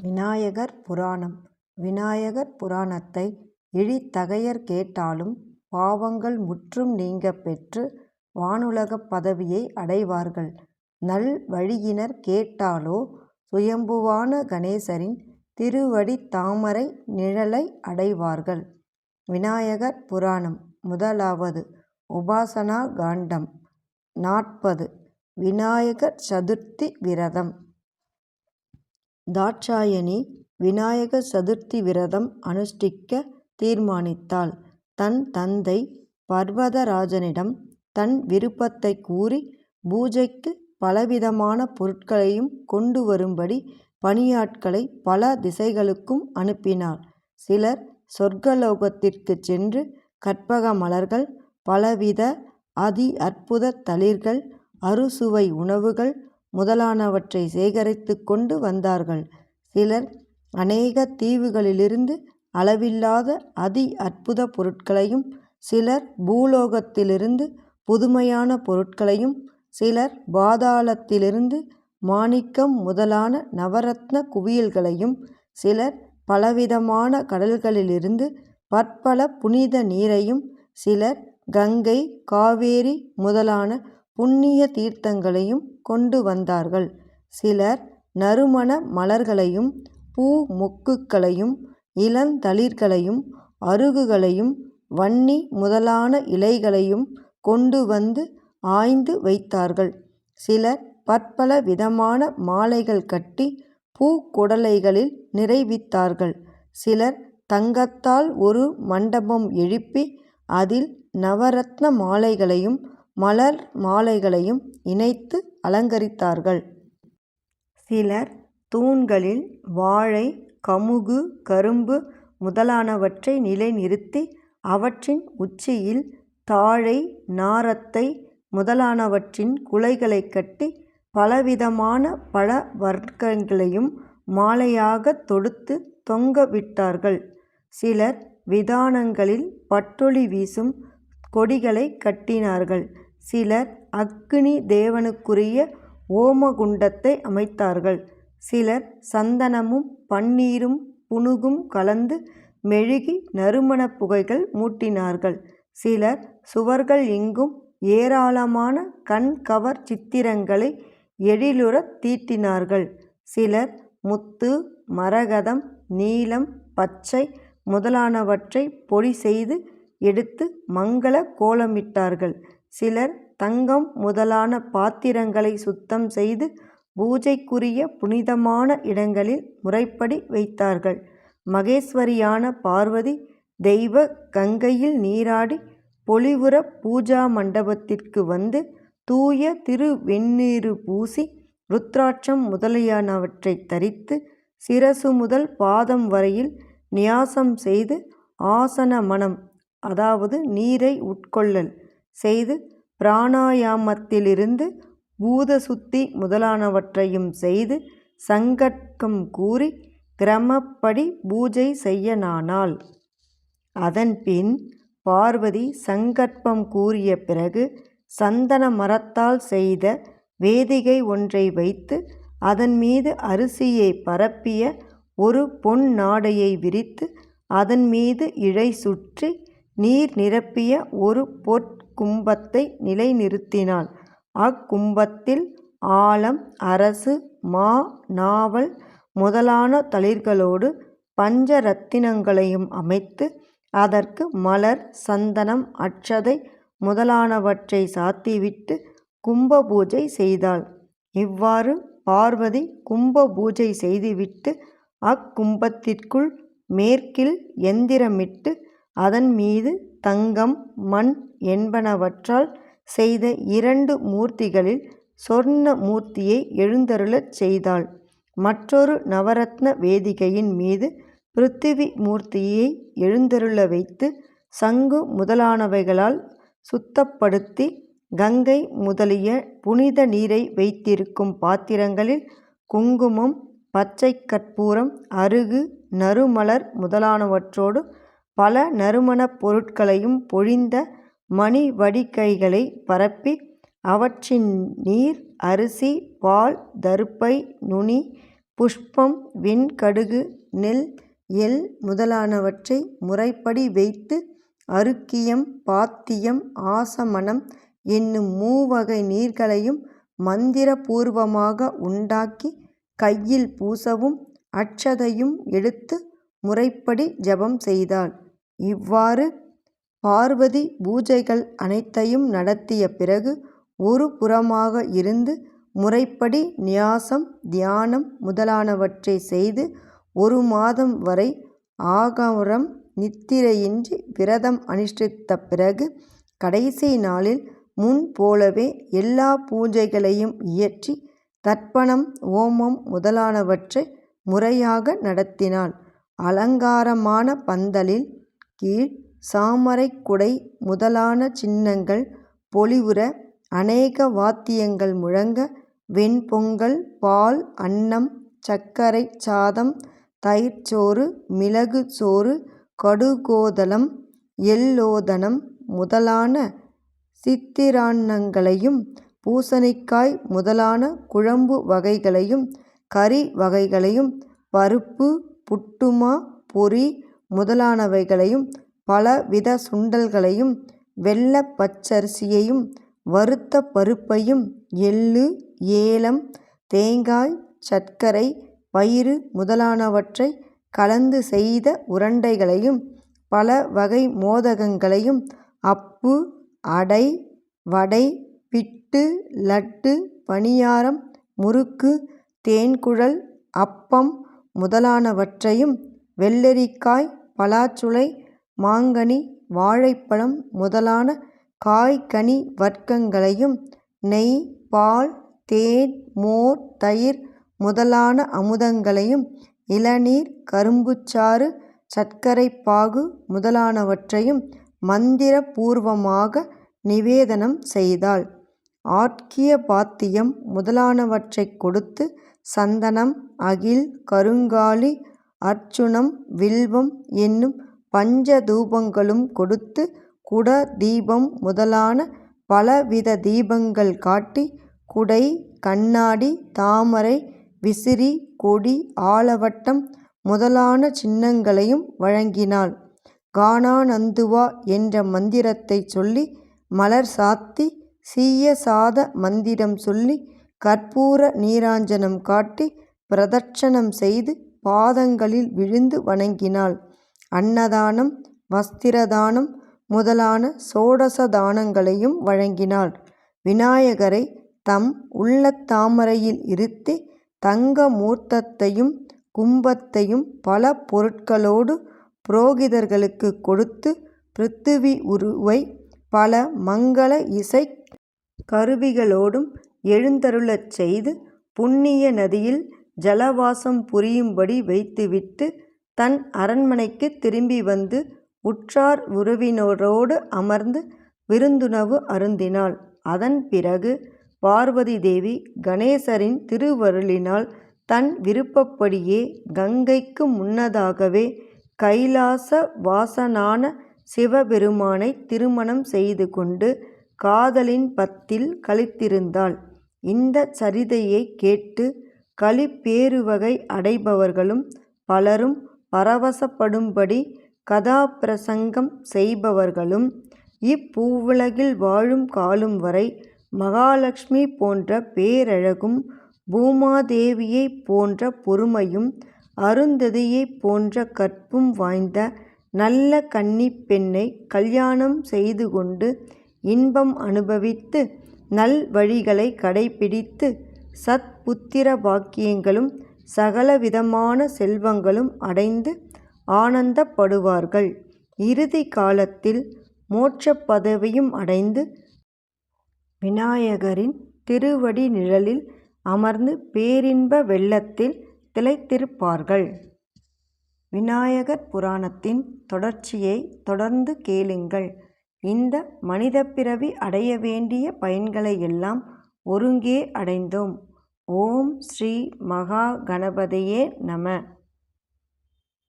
விநாயகர் புராணம். விநாயகர் புராணத்தை இழித்தகையர் கேட்டாலும் பாவங்கள் முற்றும் நீங்கப் பெற்று வானுலகப் பதவியை அடைவார்கள். நல்வழியினர் கேட்டாலோ சுயம்புவான கணேசரின் திருவடித் தாமரை நிழலை அடைவார்கள். விநாயகர் புராணம். முதலாவது உபாசனா காண்டம். 40. விநாயகர் சதுர்த்தி விரதம். தாட்சாயணி விநாயகர் சதுர்த்தி விரதம் அனுஷ்டிக்க தீர்மானித்தாள். தன் தந்தை பர்வதராஜனிடம் தன் விருப்பத்தை கூறி பூஜைக்கு பலவிதமான பொருட்களையும் கொண்டு வரும்படி பணியாட்களை பல திசைகளுக்கும் அனுப்பினாள். சிலர் சொர்க்கலோகத்திற்கு சென்று கற்பக மலர்கள், பலவித அதி அற்புத தளிர்கள், அறுசுவை உணவுகள் முதலானவற்றை சேகரித்து கொண்டு வந்தார்கள். சிலர் அநேக தீவுகளிலிருந்து அளவில்லாத அதி அற்புத பொருட்களையும், சிலர் பூலோகத்திலிருந்து புதுமையான பொருட்களையும், சிலர் பாதாளத்திலிருந்து மாணிக்கம் முதலான நவரத்ன குவியல்களையும், சிலர் பலவிதமான கடல்களிலிருந்து பற்பல புனித நீரையும், சிலர் கங்கை, காவேரி முதலான புண்ணிய தீர்த்தங்களையும் கொண்டு வந்தார்கள். சிலர் நறுமண மலர்களையும், பூ மொக்குகளையும், இளந்தளிர்களையும், அருகுகளையும், வன்னி முதலான இலைகளையும் கொண்டு வந்து ஆய்ந்து வைத்தார்கள். சிலர் பற்பல விதமான மாலைகள் கட்டி பூக்குடலைகளில் நிறைவித்தார்கள். சிலர் தங்கத்தால் ஒரு மண்டபம் எழுப்பி அதில் நவரத்ன மாலைகளையும் மலர் மாலைகளையும் இணைத்து அலங்கரித்தார்கள். சிலர் தூண்களில் வாழை, கமுகு, கரும்பு முதலானவற்றை நிலைநிறுத்தி அவற்றின் உச்சியில் தாழை, நாரத்தை முதலானவற்றின் குலைகளை கட்டி பலவிதமான பழ வர்க்கங்களையும் மாலையாகத் தொடுத்து தொங்க விட்டார்கள். சிலர் விதானங்களில் பட்டொளி வீசும் கொடிகளை கட்டினார்கள். சிலர் அக்கினி தேவனுக்குரிய ஓமகுண்டத்தை அமைத்தார்கள். சிலர் சந்தனமும் பன்னீரும் புனுகும் கலந்து மெழுகி நறுமணப் புகைகள் மூட்டினார்கள். சிலர் சுவர்கள் எங்கும் ஏராளமான கண்கவர் சித்திரங்களை எழிலுறத் தீட்டினார்கள். சிலர் முத்து, மரகதம், நீலம், பச்சை முதலானவற்றை பொடி செய்து எடுத்து மங்கள கோலமிட்டார்கள். சிலர் தங்கம் முதலான பாத்திரங்களை சுத்தம் செய்து பூஜைக்குரிய புனிதமான இடங்களில் முறைப்படி வைத்தார்கள். மகேஸ்வரியான பார்வதி தெய்வ கங்கையில் நீராடி பொலிவுற பூஜா மண்டபத்திற்கு வந்து தூய திருவெண்ணீறு பூசி ருத்ராட்சம் முதலியானவற்றை தரித்து சிரசு முதல் பாதம் வரையில் நியாசம் செய்து ஆசன மனம், அதாவது நீரை உட்கொள்ளல் செய்து பிராணாயாமத்திலிருந்து பூதசுத்தி முதலானவற்றையும் செய்து சங்கற்பம் கூறி கிரமப்படி பூஜை செய்யலானாள். அதன்பின் பார்வதி சங்கற்பம் கூறிய பிறகு சந்தன மரத்தால் செய்த வேதிகை ஒன்றை வைத்து அதன் மீது அரிசியை பரப்பிய ஒரு பொன் நாடையை விரித்து அதன் மீது இழை சுற்றி நீர் நிரப்பிய ஒரு பொற்கும்பத்தை நிலைநிறுத்தினாள். அக்கும்பத்தில் ஆலம், அரசு, மா, நாவல் முதலான தளிர்களோடு பஞ்ச ரத்தினங்களையும் அமைத்து அதற்கு மலர், சந்தனம், அட்சதை முதலானவற்றை சாத்திவிட்டு கும்ப பூஜை செய்தாள். இவ்வாறு பார்வதி கும்ப பூஜை செய்துவிட்டு அக்கும்பத்திற்குள் மேற்கில் எந்திரமிட்டு அதன் மீது தங்கம், மண் என்பனவற்றால் செய்த 2 மூர்த்திகளில் சொர்ண மூர்த்தியை எழுந்தருளச் செய்தாள். மற்றொரு நவரத்ன வேதிகையின் மீது பிருத்திவி மூர்த்தியை எழுந்தருள வைத்து சங்கு முதலானவைகளால் சுத்தப்படுத்தி கங்கை முதலிய புனித நீரை வைத்திருக்கும் பாத்திரங்களில் குங்குமம், பச்சை கற்பூரம், அருகு, நறுமலர் முதலானவற்றோடு பல நறுமணப் பொருட்களையும் பொழிந்த மணி வடிகைகளை பரப்பி அவற்றின் நீர், அரிசி, பால், தருப்பை, நுனி, புஷ்பம், வெண்கடுகு, நெல், எள் முதலானவற்றை முறைப்படி வைத்து அருக்கியம், பாத்தியம், ஆசமனம் என்னும் மூவகை நீர்களையும் மந்திர பூர்வமாக உண்டாக்கி கையில் பூசவும் அட்சதையும் எடுத்து முறைப்படி ஜபம் செய்தாள். இவ்வாறு பார்வதி பூஜைகள் அனைத்தையும் நடத்திய பிறகு ஒரு புறமாக இருந்து முறைப்படி நியாசம், தியானம் முதலானவற்றை செய்து 1 மாதம் வரை ஆகாரம் நித்திரையின்றி விரதம் அனுஷ்டித்த பிறகு கடைசி நாளில் முன் போலவே எல்லா பூஜைகளையும் இயற்றி தர்ப்பணம், ஓமம் முதலானவற்றை முறையாக நடத்தினாள். அலங்காரமான பந்தலில் கீழ் சாமரைக் குடை முதலான சின்னங்கள் பொலிவுற அநேக வாத்தியங்கள் முழங்க வெண்பொங்கல், பால், அன்னம், சர்க்கரை சாதம், தயிர்ச்சோறு, மிளகு சோறு, கடுகோதலம், எள்ளோதனம் முதலான சித்திரான்னங்களையும் பூசணிக்காய் முதலான குழம்பு வகைகளையும் கறி வகைகளையும் பருப்பு, புட்டுமா, பொரி முதலானவைகளையும் பலவித சுண்டல்களையும் வெள்ளப் பச்சரிசியையும் வறுத்த பருப்பையும் எள்ளு, ஏலம், தேங்காய், சர்க்கரை, பயிறு முதலானவற்றை கலந்து செய்த உருண்டைகளையும் பல வகை மோதகங்களையும் அப்பு, அடை, வடை, பிட்டு, லட்டு, பணியாரம், முறுக்கு, தேன்குழல், அப்பம் முதலானவற்றையும் வெள்ளரிக்காய், பலாச்சுளை, மாங்கனி, வாழைப்பழம் முதலான காய்கனி வர்க்கங்களையும் நெய், பால், தேன், மோர், தயிர் முதலான அமுதங்களையும் இளநீர், கரும்புச்சாறு, சர்க்கரைப் பாகு முதலானவற்றையும் மந்திர பூர்வமாக நிவேதனம் செய்தாள். ஆர்க்கிய பாத்தியம் முதலானவற்றைக் கொடுத்து சந்தனம், அகில், கருங்காலி, அர்ச்சுனம், வில்வம் என்னும் பஞ்ச தூபங்களும் கொடுத்து குட தீபம் முதலான பலவித தீபங்கள் காட்டி குடை, கண்ணாடி, தாமரை, விசிறி, கொடி, ஆலவட்டம் முதலான சின்னங்களையும் வழங்கினாள். கானானந்துவா என்ற மந்திரத்தை சொல்லி மலர் சாத்தி சீய சாத மந்திரம் சொல்லி கற்பூர நீராஞ்சனம் காட்டி பிரதட்சணம் செய்து பாதங்களில் விழுந்து வணங்கினாள். அன்னதானம், வஸ்திரதானம் முதலான சோடச தானங்களையும் வழங்கினாள். விநாயகரை தம் உள்ளத் தாமரையில் இருத்தி தங்க மூர்த்தத்தையும் கும்பத்தையும் பல பொருட்களோடு புரோகிதர்களுக்கு கொடுத்து பிருத்திவி உருவை பல மங்கள இசை கருவிகளோடும் எழுந்தருளச் செய்து புண்ணிய நதியில் ஜலவாசம் புரியும்படி வைத்துவிட்டு தன் அரண்மனைக்கு திரும்பி வந்து உற்றார் உறவினரோடு அமர்ந்து விருந்துணவு அருந்தினாள். அதன் பிறகு பார்வதி தேவி கணேசரின் திருவருளினால் தன் விருப்பப்படியே கங்கைக்கு முன்னதாகவே கைலாச வாசனான சிவபெருமானை திருமணம் செய்து கொண்டு காதலின் பத்தில் களித்திருந்தாள். இந்த சரிதையை கேட்டு களிப்பேருவகை அடைபவர்களும் பலரும் பரவசப்படும்படி கதாபிரசங்கம் செய்பவர்களும் இப்பூவுலகில் வாழும் காலம் வரை மகாலட்சுமி போன்ற பேரழகும், பூமாதேவியைப் போன்ற பொறுமையும், அருந்ததியைப் போன்ற கற்பும் வாய்ந்த நல்ல கன்னிப் பெண்ணை கல்யாணம் செய்து கொண்டு இன்பம் அனுபவித்து நல்வழிகளை கடைப்பிடித்து சத்புத்திர பாக்கியங்களும் சகலவிதமான செல்வங்களும் அடைந்து ஆனந்தப்படுவார்கள். இறுதி காலத்தில் மோட்சப் பதவியும் அடைந்து விநாயகரின் திருவடி நிழலில் அமர்ந்து பேரின்ப வெள்ளத்தில் திளைத்திருப்பார்கள். விநாயகர் புராணத்தின் தொடர்ச்சியை தொடர்ந்து கேளுங்கள். இந்த மனித பிறவி அடைய வேண்டிய பயன்களை எல்லாம் ஒருங்கே அடைந்தோம். ஓம் ஸ்ரீ மகா கணபதியே நம.